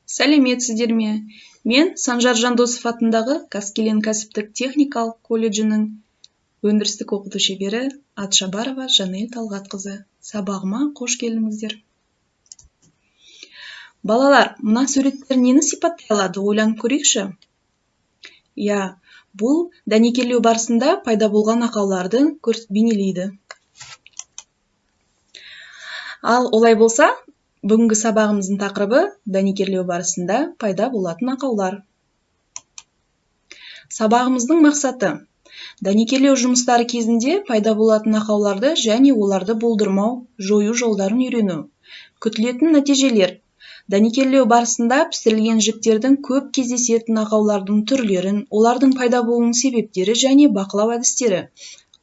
Сәлеметсіздер ме? Мен Санжар Жандосов атындағы Қаскелең кәсіптік техникалық колледжінің өндірістік оқыту шебері Атшабарова Жанель Талғатқызы. Сабағыма қош келдіңіздер. Балалар, мына суреттер нені сипаттай алады, ойланып көрейікші. Бұл дәнекерлеу барысында пайда болған ақауларды бейнелейді. Ал олай болса, бүгінгі сабағымыздың тақырыбы дәнекерлеу барысында пайда болатын ақаулар. Сабағымыздың мақсаты дәнекерлеу жұмыстары кезінде пайда болатын ақауларды және оларды болдырмау, жою жолдарын үйрену. Күтілетін нәтижелер: дәнекерлеу барысында пісірілген жіктердің көп кездесетін ақаулардың түрлерін, олардың пайда болуының себептері және бақылау әдістері.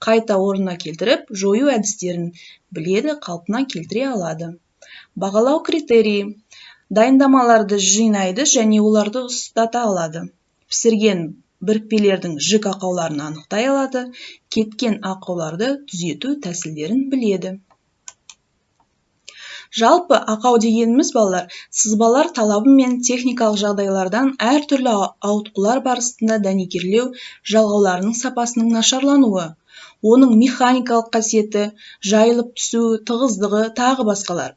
Қайта орнына келтіріп, жою әдістерін біледі, қалпына келтіре алады. Бағалау критерийі: дайындамаларды жинайды және оларды ұстата алады. Пісірген бірікпелердің жік ақауларын анықтай алады. Кеткен ақауларды түзету тәсілдерін біледі. Жалпы ақау дегеніміз, балалар, сызбалар талабы мен техникалық жағдайлардан әртүрлі ауытқулар барысында дәнекерлеу жалғауларының сапасының нашарлануы, оның механикалық қасиеті, жайылып түсуі, тығыздығы, тағы басқалар.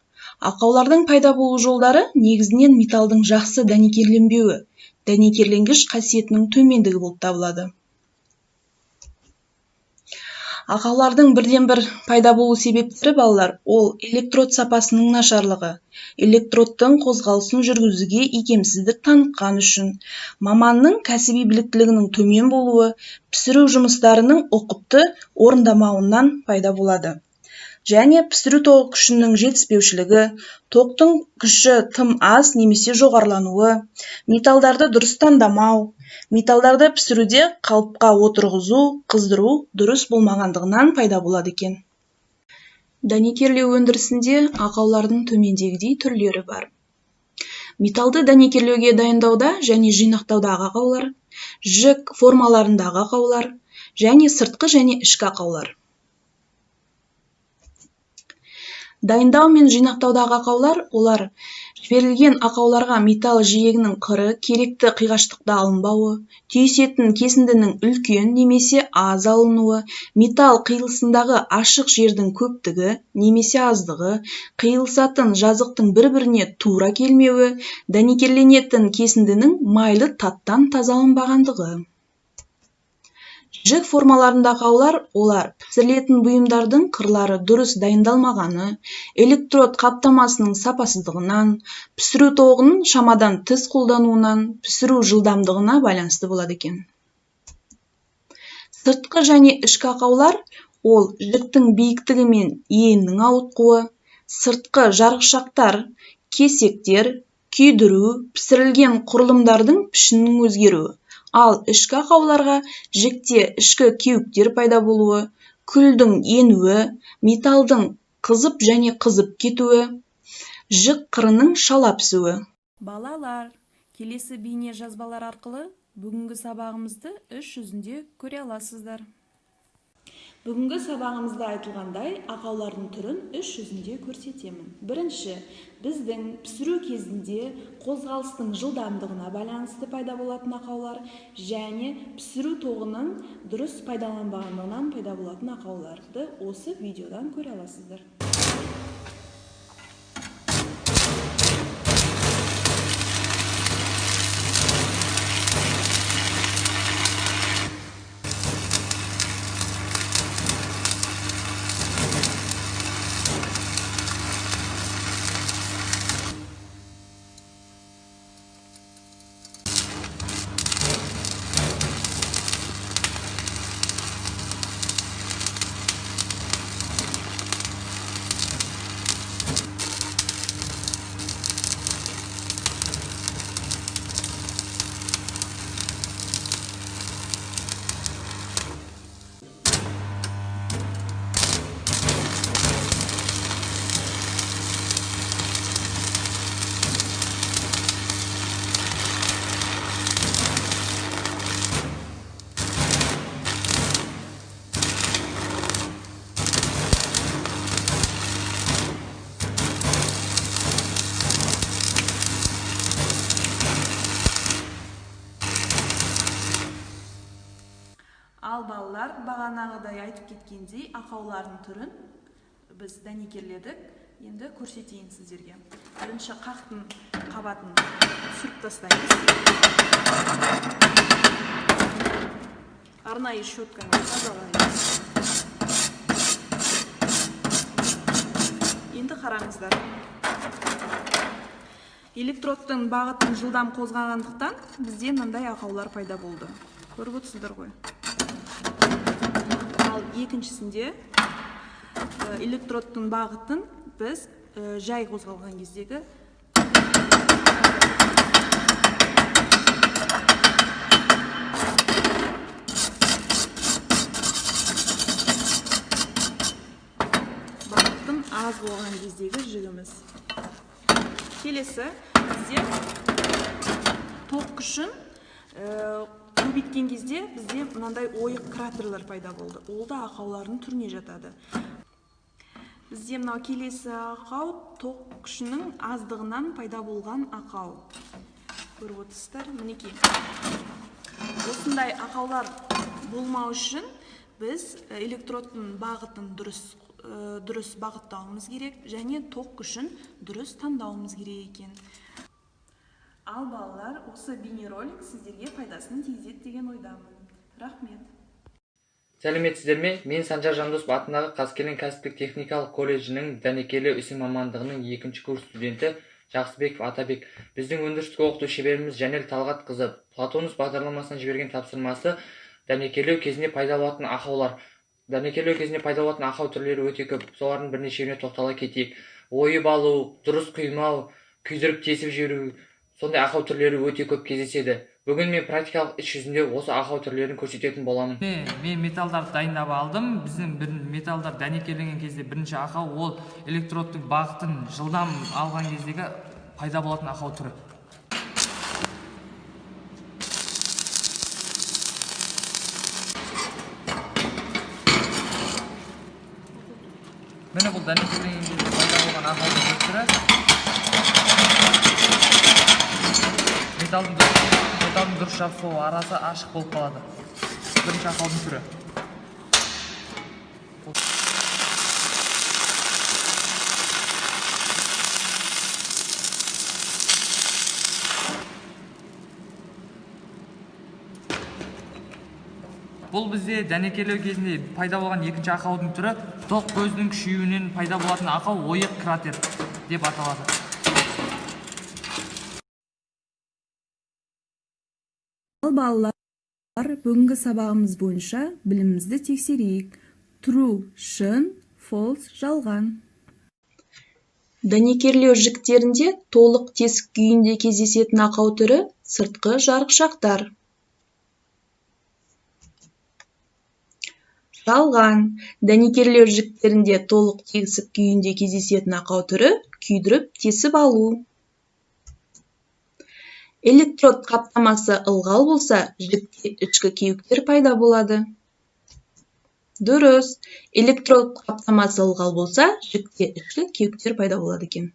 Ақаулардың пайда болу жолдары негізінен металдың жақсы дәнекерленбеуі, дәнекерленгіш қасиетінің төмендігі болып табылады. Ақаулардың бірден-бір пайда болу себептері, балалар, ол электрод сапасының нашарлығы, электродтың қозғалысын жүргізуге икемсіздік танытқан үшін, маманның кәсіби біліктілігінің төмен болуы, пісіру жұмыстарының ұқыпты орындамауынан пайда болады. Және пісіру тоғы күшінің жетіспеушілігі, тоқтың күші тым аз немесе жоғарылануы, металдарды дұрыс таңдамау, металдарды пісіруде қалыпқа отырғызу, қыздыру дұрыс болмағандығынан пайда болады екен. Дәнекерлеу өндірісінде ақаулардың төмендегідей түрлері бар. Металды дәнекерлеуге дайындауда және жинақтаудағы ақаулар, жік формаларындағы ақаулар және сыртқы және ішкі ақаулар. Дайындау мен жинақтаудағы ақаулар, олар жіберілген ақауларға металл жиегінің қыры, керекті қиғаштықта алынбауы, түйісетін кесіндінің үлкен немесе аз алынуы, металл қиылысындағы ашық жердің көптігі немесе аздығы, қиылысатын жазықтың бір-біріне тура келмеуі, дәнекерленетін кесіндінің майлы таттан тазаланбағандығы. Жік формаларындағы ақаулар, олар пісірілетін бұйымдардың қырлары дұрыс дайындалмағаны, электрод қаптамасының сапасыздығынан, пісіру тоғының шамадан тыс қолдануынан, пісіру жылдамдығына байланысты болады екен. Сыртқы және ішкі ақаулар, ол жіктің биіктігі мен енінің ауытқуы, сыртқы жарықшақтар, кесектер, күйдіру, пісірілген құрылымдардың пішінінің өзгеруі. Ал ішкі ақауларға жікте ішкі кеуіктер пайда болуы, күлдің енуі, металдың қызып және қызып кетуі, жік қырының шала пісуі. Балалар, келесі бейне жазбалар арқылы бүгінгі сабағымызды іс жүзінде көре аласыздар. Бүгінгі сабағымызда айтылғандай ақаулардың түрін іс жүзінде көрсетемін. Бірінші, біздің пісіру кезінде қозғалыстың жылдамдығына байланысты пайда болатын ақаулар және пісіру тоғының дұрыс пайдаланбағандығынан пайда болатын ақауларды осы видеодан көре аласыздар. Ал балалар, бағанағыдай айтып кеткендей, ақаулардың түрін біз дәнекерледік. Енді көрсетейін сіздерге. Бірінші қақтың қабатын түсіріп тастаймыз. Арнайы щеткамен тазалаймыз. Енді қараңыздар. Электродтың бағытын жылдам қозғағандықтан бізде мынандай ақаулар пайда болды. Көріп отырсыздар ғой. Ал екіншісінде электродтың бағытын біз жай қозғалған кездегі бағыттың аз болған кездегі жігіміз. Келесі бізде тоқ күшін көбейткен кезде бізде мынандай ойық кратерлер пайда болды. Ол да ақаулардың түріне жатады. Бізде мынау келесі ақау тоқ күшінің аздығынан пайда болған ақау. Көріп отырсыздар, мінекей. Осындай ақаулар болмау үшін біз электродтың бағытын дұрыс бағыттауымыз керек, және тоқ күшін дұрыс таңдауымыз керек екен. Ал балалар, осы бейнеролик сіздерге пайдасын тигізеді деген ойдамын. Рахмет. Сәлеметсіздер ме? Мен Санжар Жандосов атындағы Қаскелең кәсіптік техникалық колледжінің дәнекерлеу ісі мамандығының 2-ші курс студенті Жақсыбеков Атабек. Біздің өндірістік оқыту шеберіміз Жанел Талғатқызы Платонус бағдарламасынан жіберген тапсырмасы дәнекерлеу кезінде пайда болатын ақаулар. Дәнекерлеу кезінде пайда болатын ақау түрлері өте көп. Солардың бірнешеуіне тоқтала кетейік. Ойып алу, дұрыс құймау, күйдіріп тесіп жіберу, сондай ақау түрлері өте көп кездеседі. Бүгін мен практикалық іс жүзінде осы ақау түрлерін көрсететін боламын. Мен металдарды дайындап алдым. Біздің металдар дәнекерленген кезде бірінші ақау ол электродтың бағытын жылдам алған кездегі пайда болатын ақау түрі. Міне бұл дәнекерленген кезде пайда болған ақаудың түрі. Металдың дұрыс жабысуы арасы ашық болып қалады. Бірінші ақаудың түрі. Бұл бізде дәнекерлеу кезінде пайда болған екінші ақаудың түрі тоқ көзінің күшеюінен пайда болатын ақау ойық кратер деп аталады. Ал балалар, бүгінгі сабағымыз бойынша білімімізді тексерейік. True шын, false жалған. Дәнекерлеу жіктерінде толық тесік күйінде кездесетін ақау түрі сыртқы жарықшақтар. Жалған. Дәнекерлеу жіктерінде толық тесік күйінде кездесетін ақау түрі күйдіріп тесіп алу. Электрод қаптамасы ылғал болса, жікте ішкі кеуіктер пайда болады. Дұрыс. Электрод қаптамасы ылғал болса, жікте ішкі кеуіктер пайда болады екен.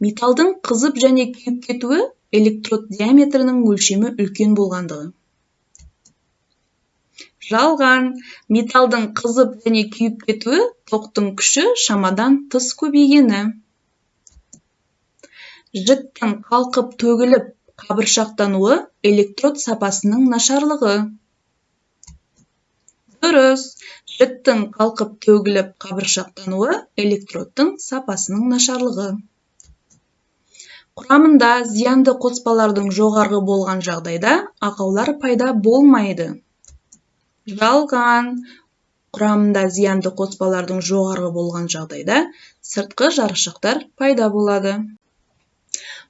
Металдың қызып және күйіп кетуі электрод диаметрінің өлшемі үлкен болғандығы. Жалған. Металдың қызып және күйіп кетуі тоқтың күші шамадан тыс көбейгені. Жіктің қалқып төгіліп қабыршақтануы электрод сапасының нашарлығы. Дұрыс. Жіктің қалқып төгіліп қабыршақтануы электродтың сапасының нашарлығы. Құрамында зиянды қоспалардың жоғарғы болған жағдайда ақаулар пайда болмайды. Жалған. Құрамында зиянды қоспалардың жоғарғы болған жағдайда сыртқы жарықшақтар пайда болады.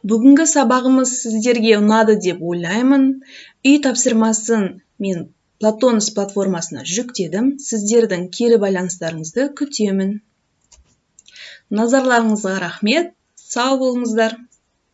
Бүгінгі сабағымыз сіздерге ұнады деп ойлаймын. Үй тапсырмасын мен Платонус платформасына жүктедім. Сіздердің кері байланыстарыңызды күтемін. Назарларыңызға рахмет. Сау болыңыздар.